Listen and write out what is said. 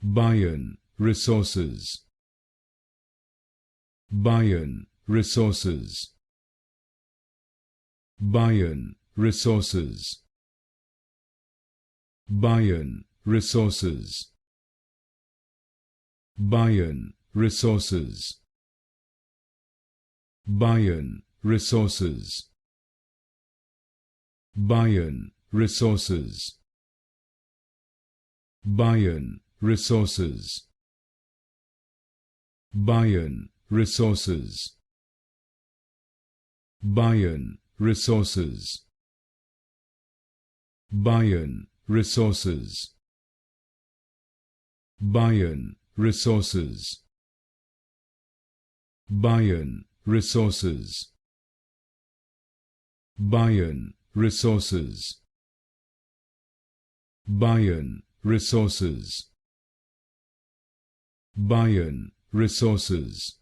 Bayan Resources. Bayan Resources. Bayan Resources. Bayan Resources. Bayan Resources. Bayan Resources. Bayan Resources. Bayan Resources. Bayan Resources. Bayan Resources. Bayan Resources. Bayan Resources. Bayan Resources. Bayan Resources. Bayan Resources. Bayan Resources.